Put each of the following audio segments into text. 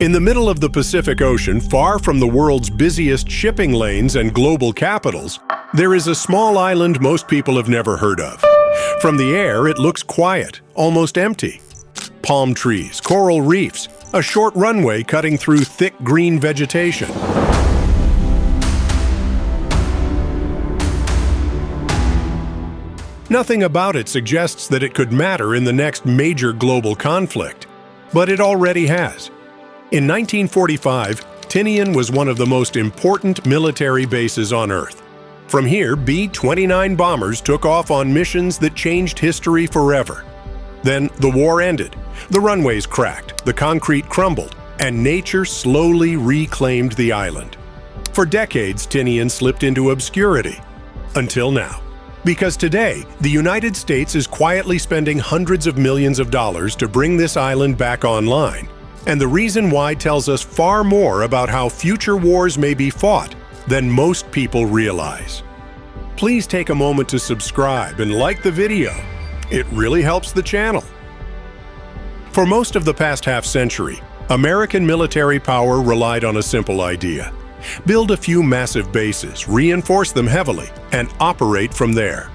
In the middle of the Pacific Ocean, far from the world's busiest shipping lanes and global capitals, there is a small island most people have never heard of. From the air, it looks quiet, almost empty. Palm trees, coral reefs, a short runway cutting through thick green vegetation. Nothing about it suggests that it could matter in the next major global conflict, but it already has. In 1945, Tinian was one of the most important military bases on Earth. From here, B-29 bombers took off on missions that changed history forever. Then the war ended, the runways cracked, the concrete crumbled, and nature slowly reclaimed the island. For decades, Tinian slipped into obscurity. Until now. Because today, the United States is quietly spending hundreds of millions of dollars to bring this island back online. And the reason why tells us far more about how future wars may be fought than most people realize. Please take a moment to subscribe and like the video. It really helps the channel. For most of the past half-century, American military power relied on a simple idea. Build a few massive bases, reinforce them heavily, and operate from there.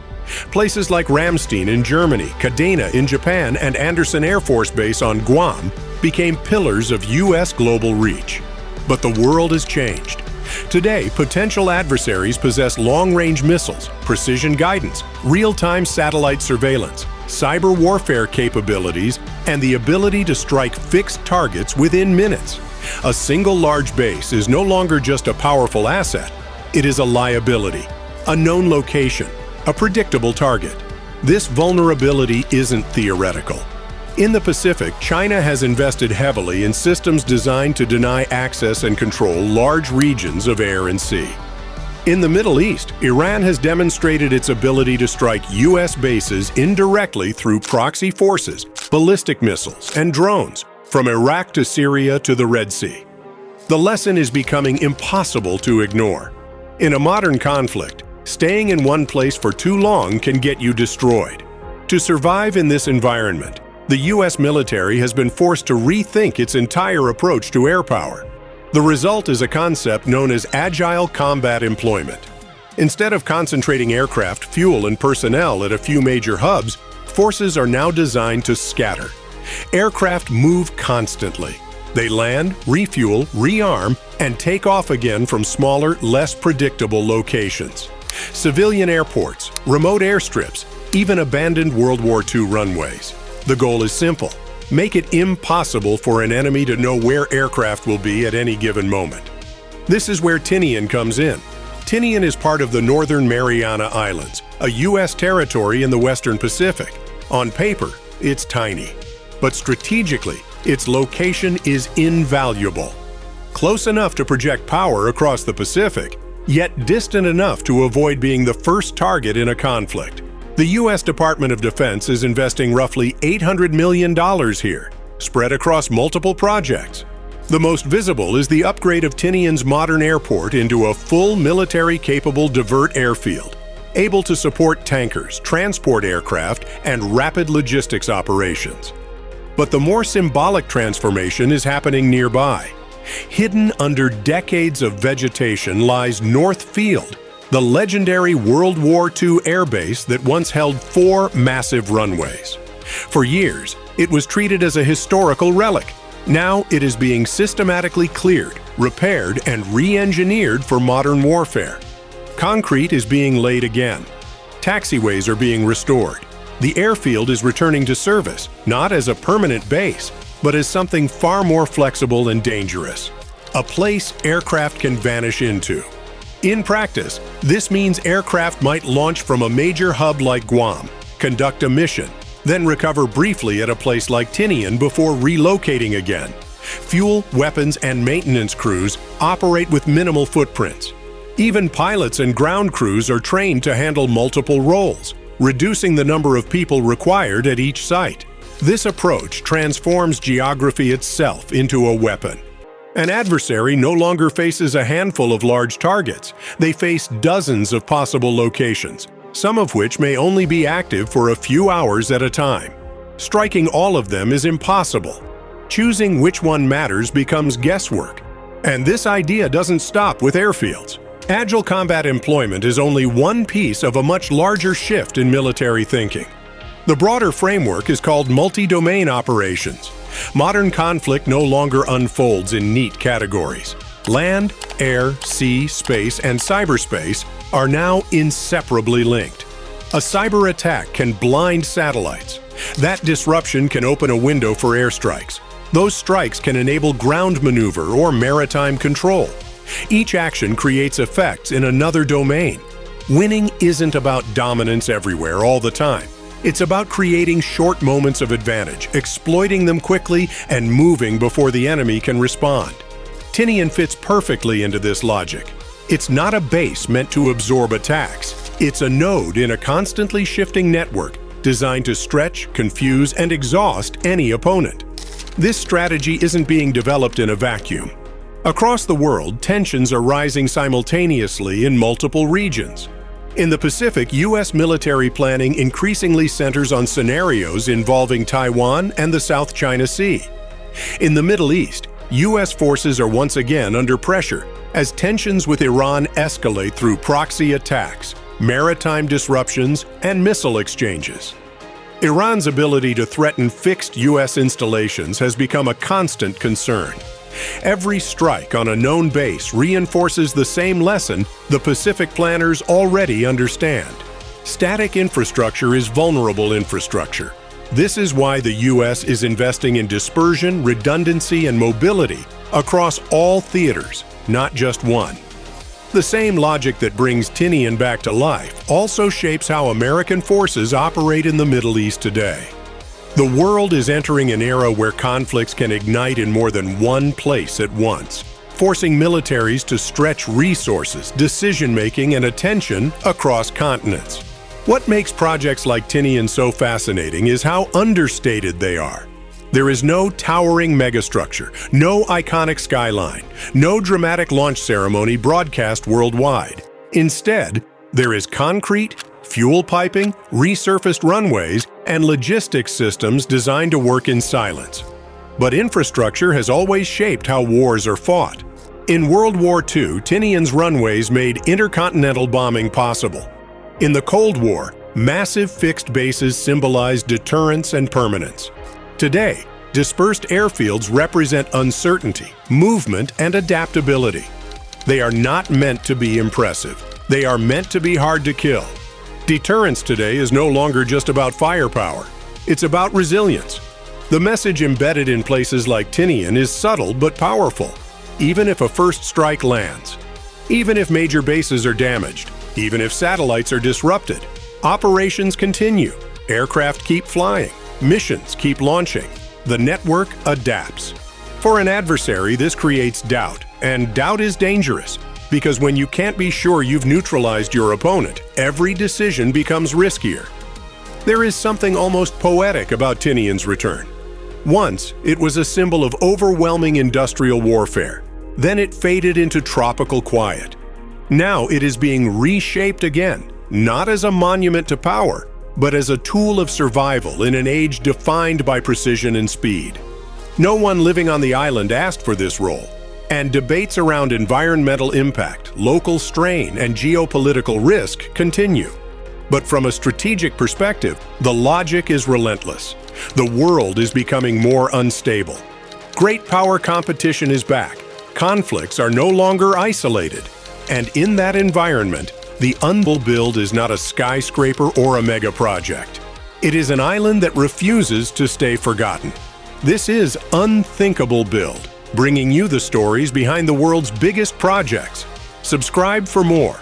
Places like Ramstein in Germany, Kadena in Japan, and Andersen Air Force Base on Guam became pillars of U.S. global reach. But the world has changed. Today, potential adversaries possess long-range missiles, precision guidance, real-time satellite surveillance, cyber warfare capabilities, and the ability to strike fixed targets within minutes. A single large base is no longer just a powerful asset, it is a liability, a known location, a predictable target. This vulnerability isn't theoretical. In the Pacific, China has invested heavily in systems designed to deny access and control large regions of air and sea. In the Middle East, Iran has demonstrated its ability to strike U.S. bases indirectly through proxy forces, ballistic missiles, and drones, from Iraq to Syria to the Red Sea. The lesson is becoming impossible to ignore. In a modern conflict, staying in one place for too long can get you destroyed. To survive in this environment, the U.S. military has been forced to rethink its entire approach to air power. The result is a concept known as Agile combat employment. Instead of concentrating aircraft, fuel, and personnel at a few major hubs, forces are now designed to scatter. Aircraft move constantly. They land, refuel, rearm, and take off again from smaller, less predictable locations. Civilian airports, remote airstrips, even abandoned World War II runways. The goal is simple: make it impossible for an enemy to know where aircraft will be at any given moment. This is where Tinian comes in. Tinian is part of the Northern Mariana Islands, a U.S. territory in the Western Pacific. On paper, it's tiny. But strategically, its location is invaluable. Close enough to project power across the Pacific, yet distant enough to avoid being the first target in a conflict. The U.S. Department of Defense is investing roughly $800 million here, spread across multiple projects. The most visible is the upgrade of Tinian's modern airport into a full military-capable divert airfield, able to support tankers, transport aircraft, and rapid logistics operations. But the more symbolic transformation is happening nearby. Hidden under decades of vegetation lies North Field, the legendary World War II airbase that once held 4 massive runways. For years, it was treated as a historical relic. Now it is being systematically cleared, repaired, and re-engineered for modern warfare. Concrete is being laid again. Taxiways are being restored. The airfield is returning to service, not as a permanent base, but as something far more flexible and dangerous. A place aircraft can vanish into. In practice, this means aircraft might launch from a major hub like Guam, conduct a mission, then recover briefly at a place like Tinian before relocating again. Fuel, weapons, and maintenance crews operate with minimal footprints. Even pilots and ground crews are trained to handle multiple roles, reducing the number of people required at each site. This approach transforms geography itself into a weapon. An adversary no longer faces a handful of large targets. They face dozens of possible locations, some of which may only be active for a few hours at a time. Striking all of them is impossible. Choosing which one matters becomes guesswork. And this idea doesn't stop with airfields. Agile combat employment is only one piece of a much larger shift in military thinking. The broader framework is called multi-domain operations. Modern conflict no longer unfolds in neat categories. Land, air, sea, space, and cyberspace are now inseparably linked. A cyber attack can blind satellites. That disruption can open a window for airstrikes. Those strikes can enable ground maneuver or maritime control. Each action creates effects in another domain. Winning isn't about dominance everywhere all the time. It's about creating short moments of advantage, exploiting them quickly, and moving before the enemy can respond. Tinian fits perfectly into this logic. It's not a base meant to absorb attacks. It's a node in a constantly shifting network designed to stretch, confuse, and exhaust any opponent. This strategy isn't being developed in a vacuum. Across the world, tensions are rising simultaneously in multiple regions. In the Pacific, U.S. military planning increasingly centers on scenarios involving Taiwan and the South China Sea. In the Middle East, U.S. forces are once again under pressure as tensions with Iran escalate through proxy attacks, maritime disruptions, and missile exchanges. Iran's ability to threaten fixed U.S. installations has become a constant concern. Every strike on a known base reinforces the same lesson the Pacific planners already understand. Static infrastructure is vulnerable infrastructure. This is why the U.S. is investing in dispersion, redundancy, and mobility across all theaters, not just one. The same logic that brings Tinian back to life also shapes how American forces operate in the Middle East today. The world is entering an era where conflicts can ignite in more than one place at once, forcing militaries to stretch resources, decision-making, and attention across continents. What makes projects like Tinian so fascinating is how understated they are. There is no towering megastructure, no iconic skyline, no dramatic launch ceremony broadcast worldwide. Instead, there is concrete, fuel piping, resurfaced runways, and logistics systems designed to work in silence. But infrastructure has always shaped how wars are fought. In World War II, Tinian's runways made intercontinental bombing possible. In the Cold War, massive fixed bases symbolized deterrence and permanence. Today, dispersed airfields represent uncertainty, movement, and adaptability. They are not meant to be impressive. They are meant to be hard to kill. Deterrence today is no longer just about firepower. It's about resilience. The message embedded in places like Tinian is subtle but powerful. Even if a first strike lands, even if major bases are damaged, even if satellites are disrupted, operations continue. Aircraft keep flying. Missions keep launching. The network adapts. For an adversary, this creates doubt, and doubt is dangerous. Because when you can't be sure you've neutralized your opponent, every decision becomes riskier. There is something almost poetic about Tinian's return. Once, it was a symbol of overwhelming industrial warfare. Then it faded into tropical quiet. Now it is being reshaped again, not as a monument to power, but as a tool of survival in an age defined by precision and speed. No one living on the island asked for this role. And debates around environmental impact, local strain, and geopolitical risk continue. But from a strategic perspective, the logic is relentless. The world is becoming more unstable. Great power competition is back. Conflicts are no longer isolated. And in that environment, the Unthinkable build is not a skyscraper or a mega project. It is an island that refuses to stay forgotten. This is Unthinkable Build, bringing you the stories behind the world's biggest projects. Subscribe for more.